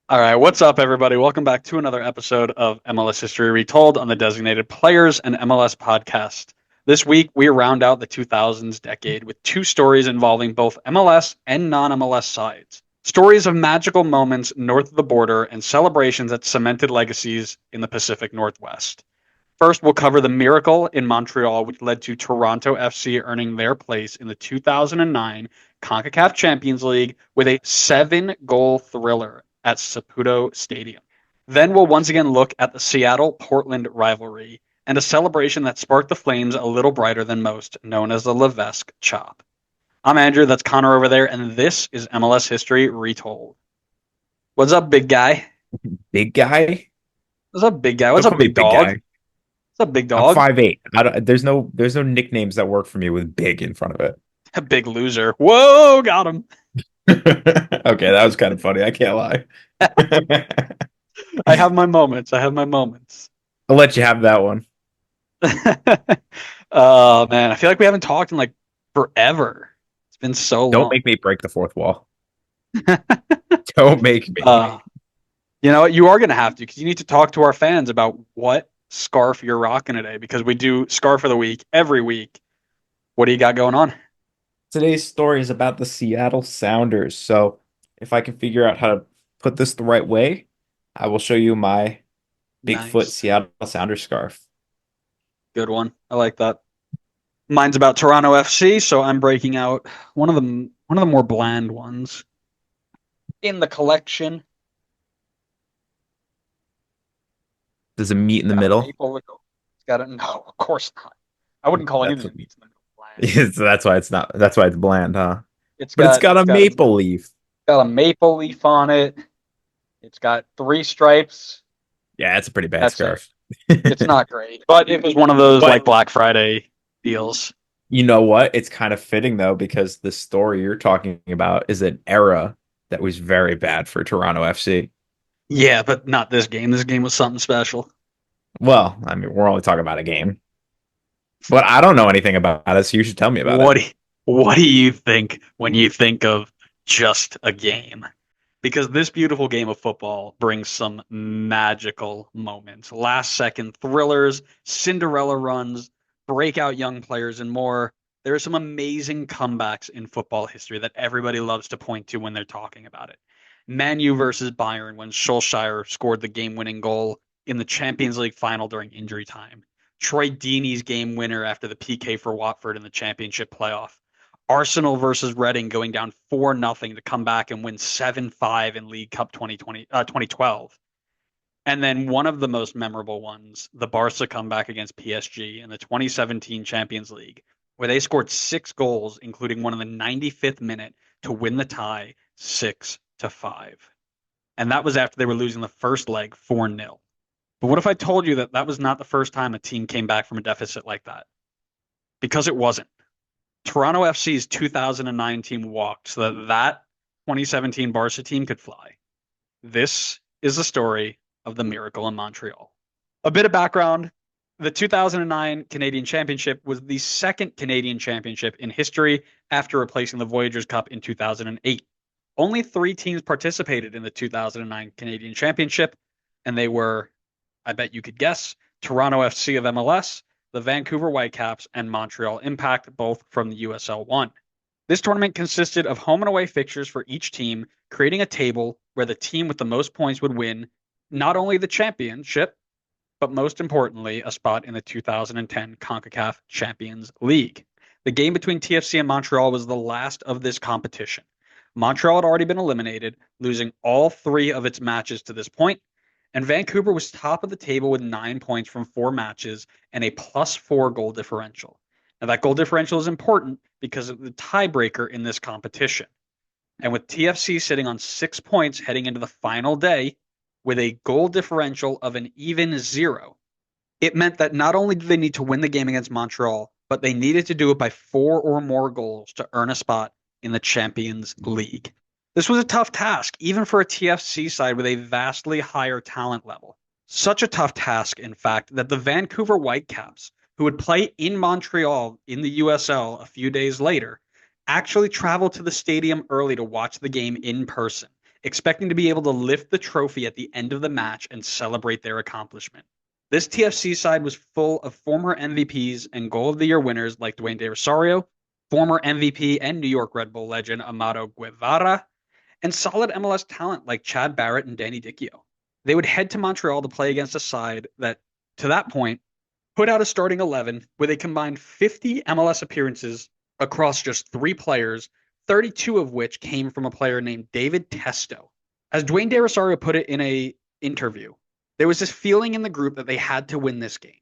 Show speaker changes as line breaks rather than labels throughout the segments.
All right, what's up, everybody? Welcome back to another episode of MLS History Retold on the Designated Players and MLS podcast. This week, we round out the 2000s decade with two stories involving both MLS and non MLS sides. Stories of magical moments north of the border and celebrations that cemented legacies in the Pacific Northwest. First, we'll cover the Miracle in Montreal, which led to Toronto FC earning their place in the 2009 CONCACAF Champions League with a 7-goal thriller at Saputo Stadium. Then we'll once again look at the Seattle-Portland rivalry and a celebration that sparked the flames a little brighter than most, known as the Levesque Chop. I'm Andrew, that's Connor over there, and this is MLS History Retold. What's up, big guy?
Big guy?
What's up, big guy? What's
Don't
up,
call me
big
big
dog?
guy.
What's up, big
I'm
dog?
5'8". There's no nicknames that work for me with big in front of it.
A big loser. Whoa, got him.
Okay, that was kind of funny. I can't lie.
I have my moments. I have my moments.
I'll let you have that one.
Oh man, I feel like we haven't talked in like forever. It's been so
Don't
long.
make me break the fourth wall. Don't make me.
uh, you know what? You are gonna have to because you need to talk to our fans about what scarf you're rocking today because we do scarf of the week every week. What do you got going on?
Today's story is about the Seattle Sounders. So if I can figure out how to put this the right way, I will show you my Bigfoot
Nice,
Seattle Sounders scarf.
good one. I like that. Mine's about Toronto FC, so I'm breaking out one of the more bland ones in the collection.
Does it meet in the
Got a
middle?
maple. It's got a no, of course not. I wouldn't call
That's
anything
what,
that meets in the middle bland.
so that's why it's not. That's why it's bland, huh?
It's
But it's
got
got
it's
a
got
maple leaf.
got a maple leaf on it. It's got three stripes.
Yeah, it's a pretty bad
That's it.
scarf.
It's not great, but it was one of those like
But
Black Friday deals.
you know what? It's kind of fitting though, because the story you're talking about is an era that was very bad for Toronto FC.
Yeah, but not this game. This game was something special.
Well, I mean, we're only talking about a game, but I don't know anything about it, so you should tell me about it.
What do, what do you think when you think of just a game? Because this beautiful game of football brings some magical moments, last second thrillers, Cinderella runs, breakout young players, and more. There are some amazing comebacks in football history that everybody loves to point to when they're talking about it. Man U versus Bayern when Solskjaer scored the game winning goal in the Champions League final during injury time. Troy Deeney's game winner after the PK for Watford in the championship playoff. Arsenal versus Reading going down 4-0 to come back and win 7-5 in League Cup 2012. And then one of the most memorable ones, the Barca comeback against PSG in the 2017 Champions League, where they scored 6 goals, including one in the 95th minute to win the tie 6-5. And that was after they were losing the first leg 4-0. But what if I told you that that was not the first time a team came back from a deficit like that? Because it wasn't. Toronto FC's 2009 team walked so that 2017 Barca team could fly. This is the story of the Miracle in Montreal. A bit of background. The 2009 Canadian Championship was the second Canadian Championship in history after replacing the Voyageurs Cup in 2008. Only 3 teams participated in the 2009 Canadian Championship, and they were, I bet you could guess, Toronto FC of MLS, the Vancouver Whitecaps, and Montreal Impact, both from the USL 1. This tournament consisted of home and away fixtures for each team, creating a table where the team with the most points would win not only the championship, but most importantly, a spot in the 2010 CONCACAF Champions League. The game between TFC and Montreal was the last of this competition. Montreal had already been eliminated, losing all 3 of its matches to this point, and Vancouver was top of the table with 9 points from 4 matches and a +4 goal differential. Now, that goal differential is important because of the tiebreaker in this competition. And with TFC sitting on 6 points heading into the final day with a goal differential of an even 0, it meant that not only did they need to win the game against Montreal, but they needed to do it by 4 or more goals to earn a spot in the Champions League. This was a tough task, even for a TFC side with a vastly higher talent level. Such a tough task, in fact, that the Vancouver Whitecaps, who would play in Montreal in the USL a few days later, actually traveled to the stadium early to watch the game in person, expecting to be able to lift the trophy at the end of the match and celebrate their accomplishment. This TFC side was full of former MVPs and Goal of the Year winners like Dwayne De Rosario, former MVP and New York Red Bull legend Amado Guevara, and solid MLS talent like Chad Barrett and Danny Dichio. They would head to Montreal to play against a side that, to that point, put out a starting 11 with a combined 50 MLS appearances across just 3 players, 32 of which came from a player named David Testo. As Dwayne De Rosario put it in a interview, there was this feeling in the group that they had to win this game.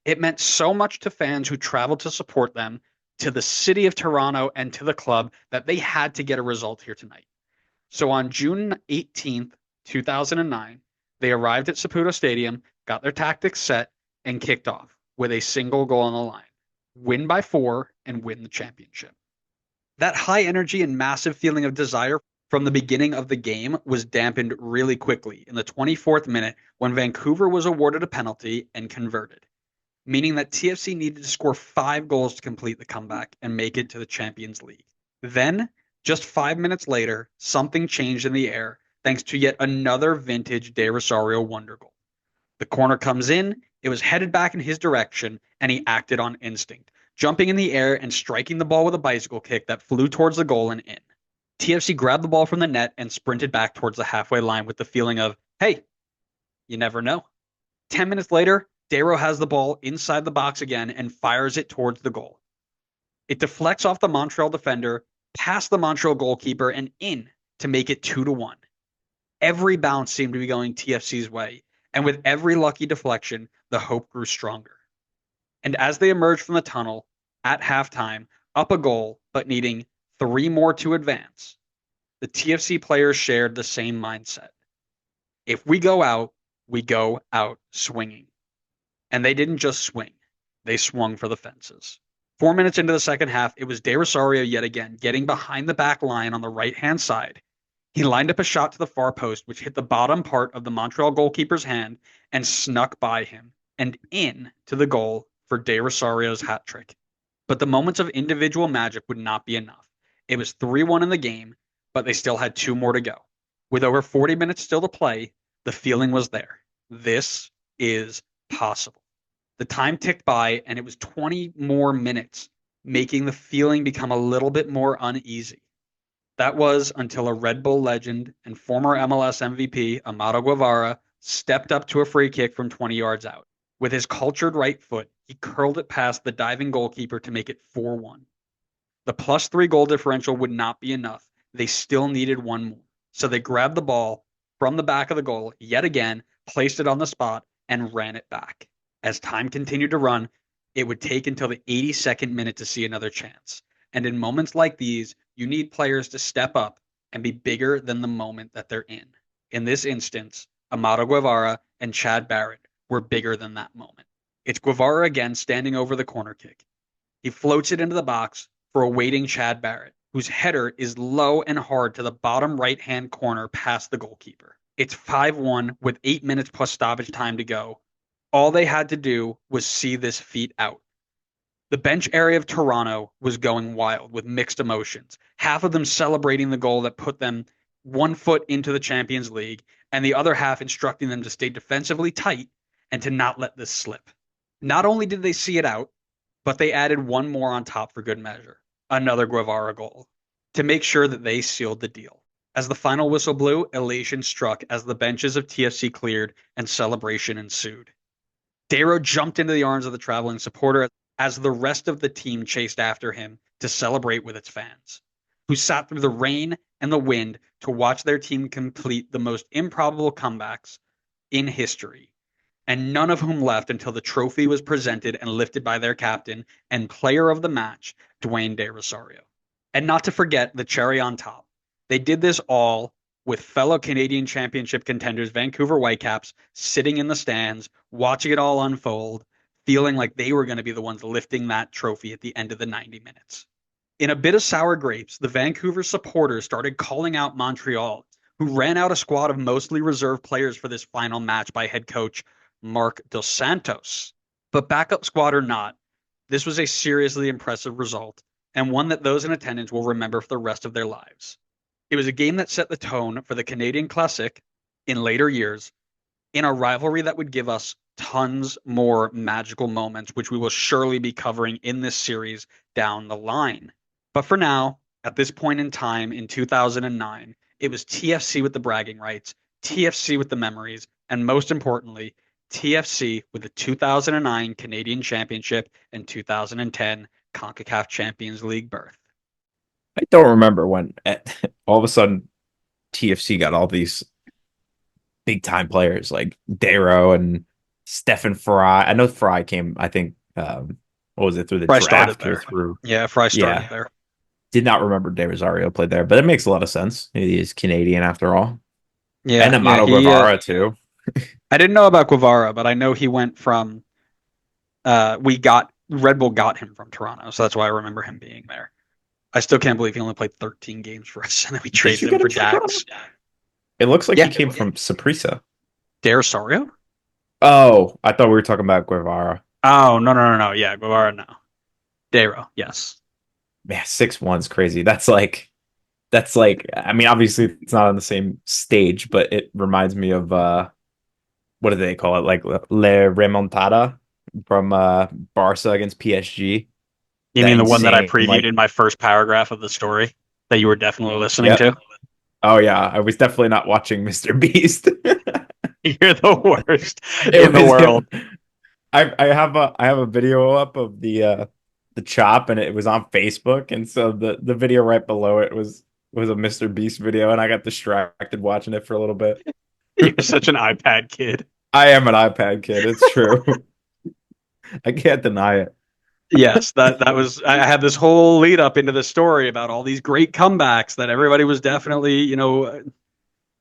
It meant so much to fans who traveled to support them, to the city of Toronto, and to the club that they had to get a result here tonight. So on June 18th, 2009, they arrived at Saputo Stadium, got their tactics set, and kicked off with a single goal on the line. Win by 4 and win the championship. That high energy and massive feeling of desire from the beginning of the game was dampened really quickly in the 24th minute when Vancouver was awarded a penalty and converted, meaning that TFC needed to score 5 goals to complete the comeback and make it to the Champions League. Then, just 5 minutes later, something changed in the air thanks to yet another vintage De Rosario wonder goal. The corner comes in, it was headed back in his direction, and he acted on instinct, jumping in the air and striking the ball with a bicycle kick that flew towards the goal and in. TFC grabbed the ball from the net and sprinted back towards the halfway line with the feeling of, hey, you never know. 10 minutes later, Dero has the ball inside the box again and fires it towards the goal. It deflects off the Montreal defender, past the Montreal goalkeeper, and in to make it 2-1. Every bounce seemed to be going TFC's way, and with every lucky deflection, the hope grew stronger. And as they emerged from the tunnel, at halftime, up a goal, but needing 3 more to advance, the TFC players shared the same mindset. If we go out swinging. And they didn't just swing, they swung for the fences. 4 minutes into the second half, it was De Rosario yet again, getting behind the back line on the right-hand side. He lined up a shot to the far post, which hit the bottom part of the Montreal goalkeeper's hand and snuck by him and in to the goal for De Rosario's hat trick. But the moments of individual magic would not be enough. It was 3-1 in the game, but they still had 2 more to go. With over 40 minutes still to play, the feeling was there. This is possible. The time ticked by, and it was 20 more minutes, making the feeling become a little bit more uneasy. That was until a Red Bull legend and former MLS MVP, Amado Guevara, stepped up to a free kick from 20 yards out. With his cultured right foot, he curled it past the diving goalkeeper to make it 4-1. The +3 goal differential would not be enough. They still needed 1 more. So they grabbed the ball from the back of the goal yet again, placed it on the spot, and ran it back. As time continued to run, it would take until the 82nd minute to see another chance. And in moments like these, you need players to step up and be bigger than the moment that they're in. In this instance, Amado Guevara and Chad Barrett were bigger than that moment. It's Guevara again standing over the corner kick. He floats it into the box for a waiting Chad Barrett, whose header is low and hard to the bottom right-hand corner past the goalkeeper. It's 5-1 with 8 minutes plus stoppage time to go. All they had to do was see this feat out. The bench area of Toronto was going wild with mixed emotions, half of them celebrating the goal that put them 1 foot into the Champions League, and the other half instructing them to stay defensively tight and to not let this slip. Not only did they see it out, but they added 1 more on top for good measure, another Guevara goal, to make sure that they sealed the deal. As the final whistle blew, elation struck as the benches of TFC cleared and celebration ensued. Dero jumped into the arms of the traveling supporter as the rest of the team chased after him to celebrate with its fans, who sat through the rain and the wind to watch their team complete the most improbable comebacks in history, and none of whom left until the trophy was presented and lifted by their captain and player of the match, Dwayne De Rosario. And not to forget the cherry on top. They did this all with fellow Canadian Championship contenders Vancouver Whitecaps sitting in the stands, watching it all unfold, feeling like they were going to be the ones lifting that trophy at the end of the 90 minutes. In a bit of sour grapes, the Vancouver supporters started calling out Montreal, who ran out a squad of mostly reserve players for this final match by head coach Mark Dos Santos. But backup squad or not, this was a seriously impressive result, and one that those in attendance will remember for the rest of their lives. It was a game that set the tone for the Canadian Classic in later years, in a rivalry that would give us tons more magical moments, which we will surely be covering in this series down the line. But for now, at this point in time in 2009, it was TFC with the bragging rights, TFC with the memories, and most importantly, TFC with the 2009 Canadian Championship and 2010 CONCACAF Champions League berth.
I don't remember when all of a sudden TFC got all these big time players like Darrow and Stephen Fry. I know Fry came, I think, what was it, through the
Fry started
draft or
there.
through?
Yeah, Fry started
Yeah,
there.
did not remember De Rosario played there, but it makes a lot of sense. He is Canadian after all. And
Yeah,
Amato
he
Guevara too.
I didn't know about Guevara, but I know he went from we got Red Bull got him from Toronto, so that's why I remember him being there. I still can't believe he only played 13 games for us, and then we
Did
traded
you
him
get him
for
from Toronto?
Dax.
It looks like he
Yeah,
came from Saprissa.
Derisario?
Oh, I thought we were talking about Guevara.
Oh no. Yeah, Guevara no. Dero, yes.
Man, 6'1's crazy. That's like I mean, obviously it's not on the same stage, but it reminds me of what do they call it? Like Le Remontada from Barca against PSG.
You
That
mean the one that I
insane
previewed
like
in my first paragraph of the story that you were definitely listening
yep.
to?
Oh yeah, I was definitely not watching Mr. Beast.
You're the worst in
It
the
was
world.
him. I have a video up of the chop and it was on Facebook and so the video right below it was a Mr. Beast video and I got distracted watching it for a little bit.
You're such an iPad kid.
I am an iPad kid, it's true. I can't deny it.
Yes, that was I had this whole lead up into the story about all these great comebacks that everybody was definitely,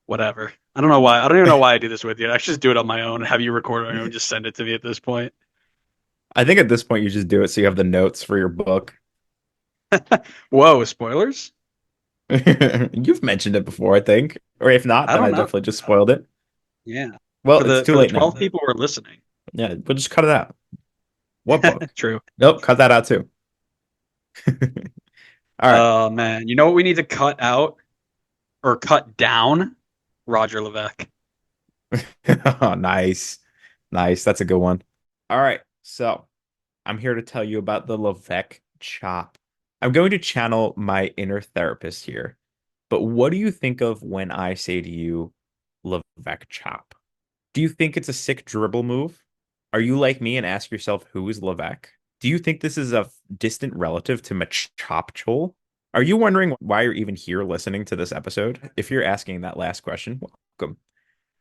whatever. I don't know why. I don't even know why I do this with you. I should just do it on my own, have you record it on your own, just send it to me at this point.
I think at this point you just do it so you have the notes for your book.
Whoa, spoilers?
You've mentioned it before, I think. Or if not,
I
then I
don't know.
definitely just spoiled it.
Yeah.
Well,
For
it's
the
too
for the
late now.
12 people who are listening.
Yeah, we'll just cut it out. What book?
True.
Nope, cut that out too. All right.
Oh man. You know what we need to cut out or cut down? Roger Levesque.
Oh, nice. Nice. That's a good one. All right. So I'm here to tell you about the Levesque Chop. I'm going to channel my inner therapist here. But what do you think of when I say to you, Levesque Chop? Do you think it's a sick dribble move? Are you like me and ask yourself, who is Levesque? Do you think this is a distant relative to Machop Chol? Are you wondering why you're even here listening to this episode? If you're asking that last question, welcome.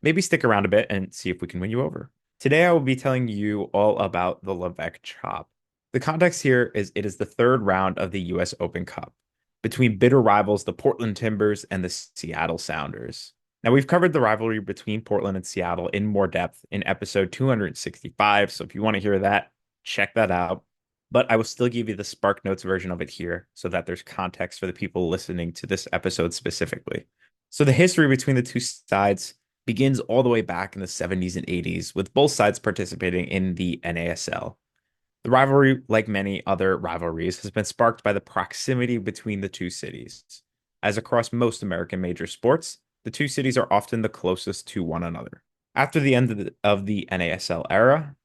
Maybe stick around a bit and see if we can win you over. Today, I will be telling you all about the Levesque Chop. The context here is it is the third round of the US Open Cup between bitter rivals, the Portland Timbers and the Seattle Sounders. Now, we've covered the rivalry between Portland and Seattle in more depth in episode 265. So if you want to hear that, check that out. But I will still give you the Spark Notes version of it here so that there's context for the people listening to this episode specifically. So the history between the two sides begins all the way back in the 70s and 80s, with both sides participating in the NASL. The rivalry, like many other rivalries, has been sparked by the proximity between the two cities. As across most American major sports, the two cities are often the closest to one another. After the end of the NASL era,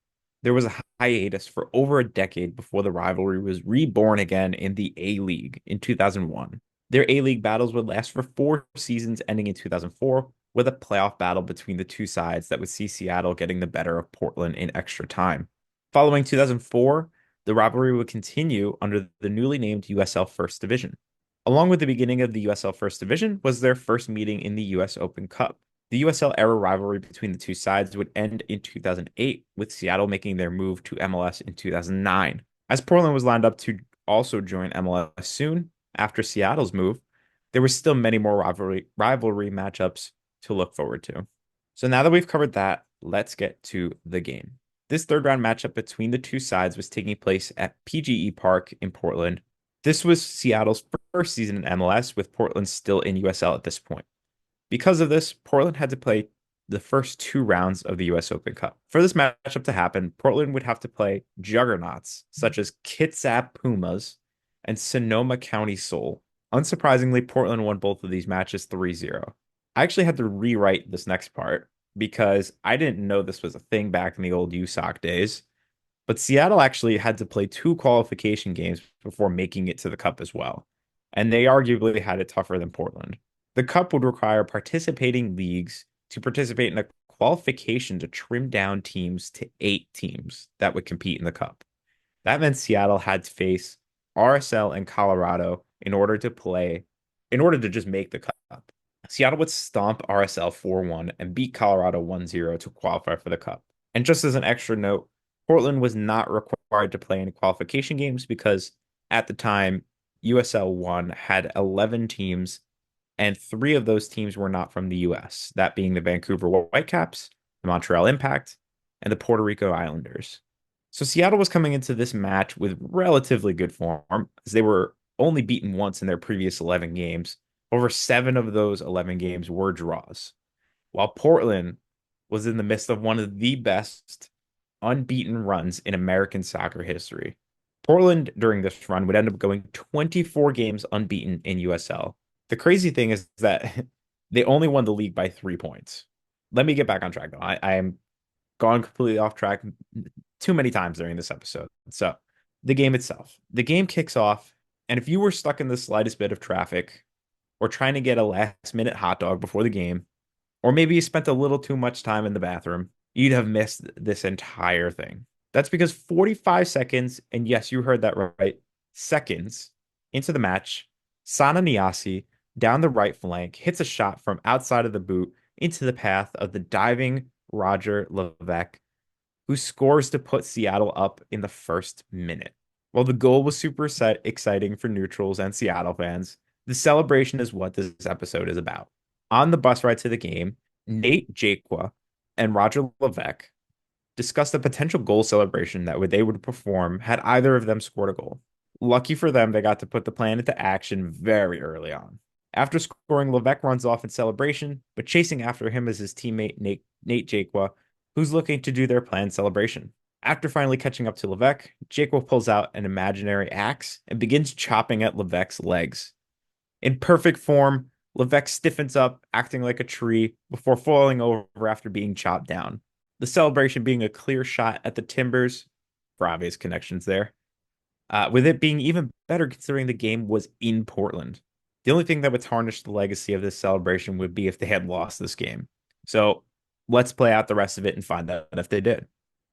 there was a hiatus for over a decade before the rivalry was reborn again in the A-League in 2001. Their A-League battles would last for 4 seasons, ending in 2004, with a playoff battle between the two sides that would see Seattle getting the better of Portland in extra time. Following 2004, the rivalry would continue under the newly named USL First Division. Along with the beginning of the USL First Division was their first meeting in the US Open Cup. The USL era rivalry between the two sides would end in 2008, with Seattle making their move to MLS in 2009. As Portland was lined up to also join MLS soon after Seattle's move, there were still many more rivalry matchups to look forward to. So now that we've covered that, let's get to the game. This third round matchup between the two sides was taking place at PGE Park in Portland. This was Seattle's first season in MLS, with Portland still in USL at this point. Because of this, Portland had to play the first 2 rounds of the US Open Cup. For this matchup to happen, Portland would have to play juggernauts such as Kitsap Pumas and Sonoma County Soul Unsurprisingly, Portland won both of these matches 3-0. I actually had to rewrite this next part because I didn't know this was a thing back in the old USOC days. But Seattle actually had to play two qualification games before making it to the Cup as well. And they arguably had it tougher than Portland. The Cup would require participating leagues to participate in a qualification to trim down teams to 8 teams that would compete in the Cup. That meant Seattle had to face RSL and Colorado in order to just make the Cup. Seattle would stomp RSL 4-1 and beat Colorado 1-0 to qualify for the Cup. And just as an extra note, Portland was not required to play any qualification games because at the time, USL 1 had 11 teams, and 3 of those teams were not from the US, that being the Vancouver Whitecaps, the Montreal Impact, and the Puerto Rico Islanders. So Seattle was coming into this match with relatively good form, as they were only beaten once in their previous 11 games. Over 7 of those 11 games were draws, while Portland was in the midst of one of the best unbeaten runs in American soccer history. Portland during this run would end up going 24 games unbeaten in USL. The crazy thing is that they only won the league by 3 points. Let me get back on track though. I am gone completely off track too many times during this episode. So, the game itself. The game kicks off, and if you were stuck in the slightest bit of traffic or trying to get a last minute hot dog before the game, or maybe you spent a little too much time in the bathroom, you'd have missed this entire thing. That's because 45 seconds, and yes, you heard that right, seconds into the match, Sana Niasi down the right flank hits a shot from outside of the boot into the path of the diving Roger Levesque, who scores to put Seattle up in the first minute. While the goal was super exciting for neutrals and Seattle fans, the celebration is what this episode is about. On the bus ride to the game, Nate Jaqua and Roger Levesque discussed a potential goal celebration that they would perform had either of them scored a goal. Lucky for them, they got to put the plan into action very early on. After scoring, Levesque runs off in celebration, but chasing after him is his teammate Nate Jaqua, who's looking to do their planned celebration. After finally catching up to Levesque, Jaqua pulls out an imaginary axe and begins chopping at Levesque's legs. In perfect form, Levesque stiffens up, acting like a tree, before falling over after being chopped down. The celebration being a clear shot at the Timbers, for obvious connections there, with it being even better considering the game was in Portland. The only thing that would tarnish the legacy of this celebration would be if they had lost this game. So let's play out the rest of it and find out if they did.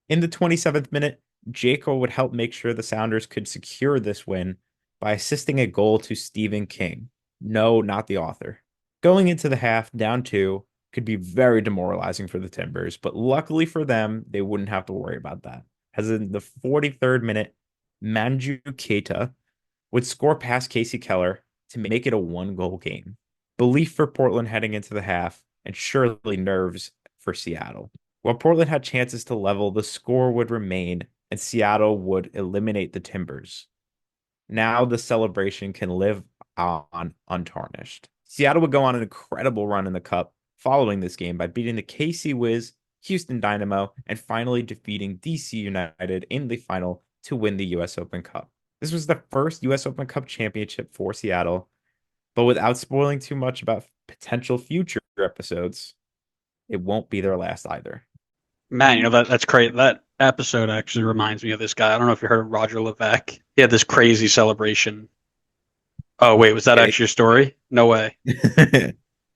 In the 27th minute, Jaco would help make sure the Sounders could secure this win by assisting a goal to Stephen King. No, not the author. Going into the half, down 2, could be very demoralizing for the Timbers, but luckily for them, they wouldn't have to worry about that. As in the 43rd minute, Manju Keita would score past Casey Keller to make it a 1-goal game. Belief for Portland heading into the half, and surely nerves for Seattle. While Portland had chances to level, the score would remain, and Seattle would eliminate the Timbers. Now the celebration can live on untarnished. Seattle would go on an incredible run in the Cup following this game by beating the KC Wiz, Houston Dynamo, and finally defeating DC United in the final to win the US Open Cup. This was the first US Open Cup championship for Seattle, but without spoiling too much about potential future episodes, it won't be their last either.
Man, that's great. That episode actually reminds me of this guy. I don't know if you heard of Roger Levesque. He had this crazy celebration. Oh wait, was that
Yeah,
actually your story? No way.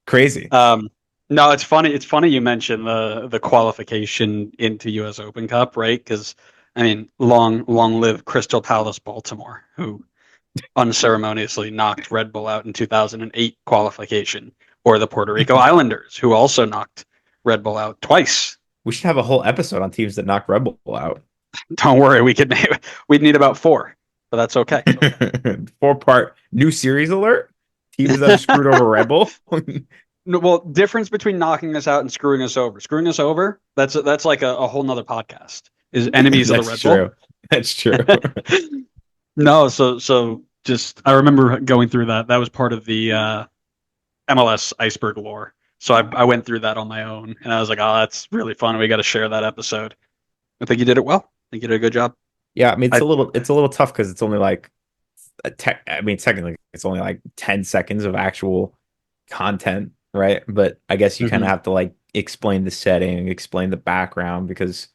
crazy.
No, it's funny. It's funny you mentioned the qualification into U.S. Open Cup, right? Because I mean, long live Crystal Palace Baltimore, who unceremoniously knocked Red Bull out in 2008 qualification, or the Puerto Rico Islanders, who also knocked Red Bull out twice.
We should have a whole episode on teams that knock Red Bull out.
Don't worry, we'd need about 4, but that's okay.
4-part new series alert. Teams that have screwed over Red Bull.
No, well, difference between knocking us out and screwing us over. Screwing us over, that's like a whole nother podcast. Is enemies of the Red
true.
Bull.
That's true.
No, so just I remember going through that. That was part of the MLS iceberg lore. So I went through that on my own, and I was like, oh, that's really fun. We got to share that episode. I think you did it well. I think you did a good job.
Yeah, I mean
I
it's a little tough because it's only like I mean, technically, it's only like 10 seconds of actual content, right? But I guess you kind of
Hmm.
have to like explain the setting, explain the background because,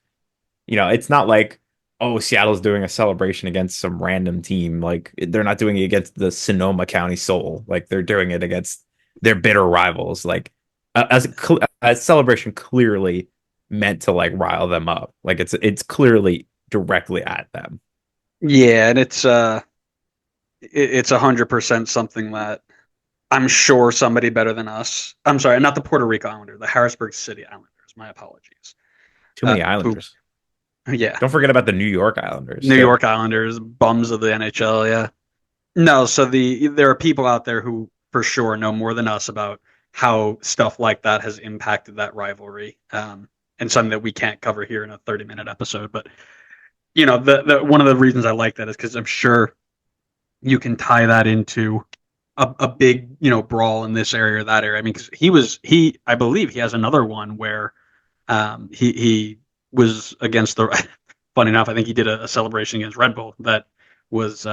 it's not like, oh, Seattle's doing a celebration against some random team. Like they're not doing it against the Sonoma County Soul. Like they're doing it against their bitter rivals. Like a celebration clearly meant to like rile them up. Like it's clearly directly at them.
Yeah, and it's 100% something that I'm sure somebody better than us. I'm sorry, not the Puerto Rico Islanders, the Harrisburg City Islanders. My apologies.
Too many
Who?
Islanders.
Yeah,
Don't forget about the New York Islanders
New
too.
York Islanders, bums of the NHL. Yeah. No, so there are people out there who for sure know more than us about how stuff like that has impacted that rivalry, and something that we can't cover here in a 30-minute episode. But the one of the reasons I like that is because I'm sure you can tie that into a big brawl in this area or that area. I mean, because I believe he has another one where he was against the. Funny enough, I think he did a celebration against Red Bull that was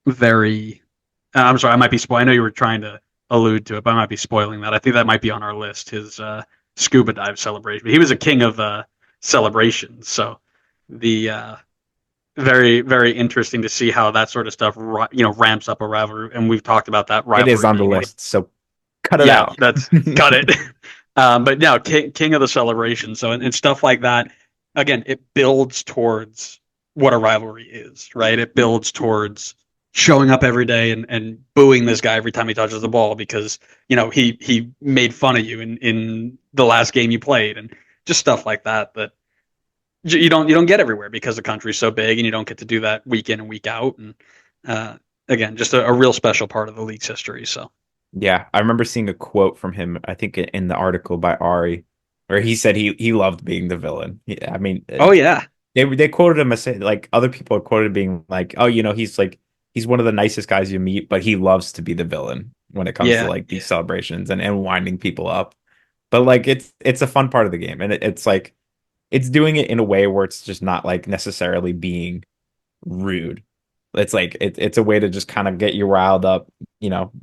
very. I'm sorry, I might be spoiling. I know you were trying to allude to it, but I might be spoiling that. I think that might be on our list. His scuba dive celebration. He was a king of celebrations, so the very very interesting to see how that sort of stuff ramps up a rivalry. And we've talked about that
It is
rivalry
on the
being
list, so cut it
yeah,
out.
that's got it. But no, king of the celebration. So and stuff like that. Again, it builds towards what a rivalry is, right? It builds towards showing up every day and booing this guy every time he touches the ball because he made fun of you in the last game you played and just stuff like that that you don't get everywhere because the country's so big and you don't get to do that week in and week out. And uh, again, just a real special part of the league's history. So.
Yeah, I remember seeing a quote from him, I think in the article by Ari, where he said he loved being the villain. I mean,
Oh yeah,
they quoted him as saying, like other people had quoted being like, oh, he's one of the nicest guys you meet, but he loves to be the villain when it comes to
yeah,
like these celebrations and winding people up. But like it's a fun part of the game, and it's like it's doing it in a way where it's just not like necessarily being rude. It's like it's a way to just kind of get you riled up,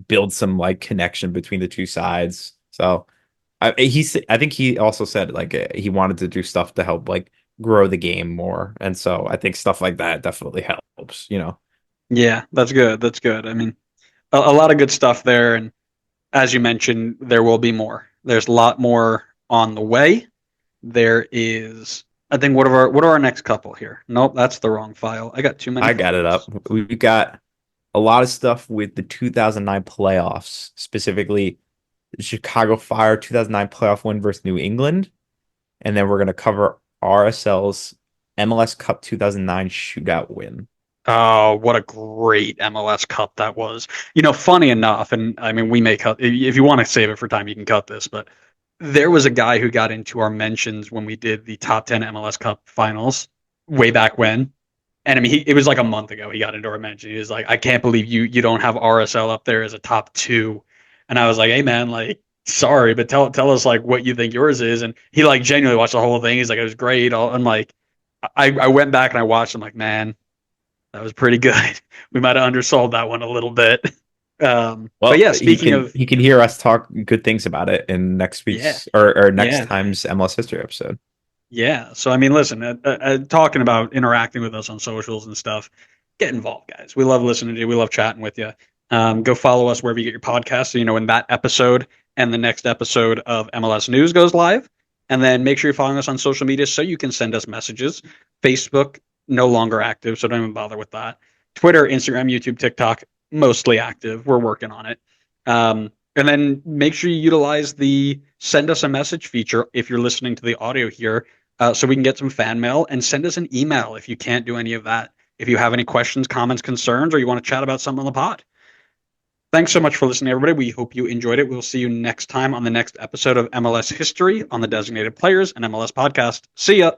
build some like connection between the two sides. So I think he also said like he wanted to do stuff to help like grow the game more, and so I think stuff like that definitely helps.
yeah. That's good. That's good. I mean, a lot of good stuff there, and as you mentioned, there will be more. There's a lot more on the way. There is. I think what are our next couple here? Nope, that's the wrong file. I got too many
I got it
files.
up. We've got a lot of stuff with the 2009 playoffs, specifically the Chicago Fire 2009 playoff win versus New England. And then we're going to cover RSL's MLS Cup 2009 shootout win.
Oh, what a great MLS Cup that was. Funny enough, and I mean, we may cut, if you want to save it for time, you can cut this, but there was a guy who got into our mentions when we did the top 10 MLS Cup finals way back when. And I mean, it was like a month ago he got into our mention. He was like, I can't believe you don't have RSL up there as a top two. And I was like, hey, man, like, sorry, but tell us like what you think yours is. And he like genuinely watched the whole thing. He's like, it was great. I'm like, I went back and I watched. I'm like, man, that was pretty good. We might have undersold that one a little bit. But
Well,
yeah,
he
speaking
can
of
he can hear us talk good things about it in next
yeah,
week's or next
yeah,
time's MLS history episode.
yeah. So I mean, listen, talking about interacting with us on socials and stuff, get involved, guys. We love listening to you. We love chatting with you. Go follow us wherever you get your podcasts. So when that episode and the next episode of MLS News goes live, and then make sure you're following us on social media so you can send us messages. Facebook no longer active, so don't even bother with that. Twitter, Instagram, YouTube, TikTok mostly active. We're working on it. And then make sure you utilize the send us a message feature if you're listening to the audio here, so we can get some fan mail and send us an email if you can't do any of that. If you have any questions, comments, concerns, or you want to chat about something on the pod. Thanks so much for listening, everybody. We hope you enjoyed it. We'll see you next time on the next episode of MLS History on the Designated Players and MLS Podcast. See ya.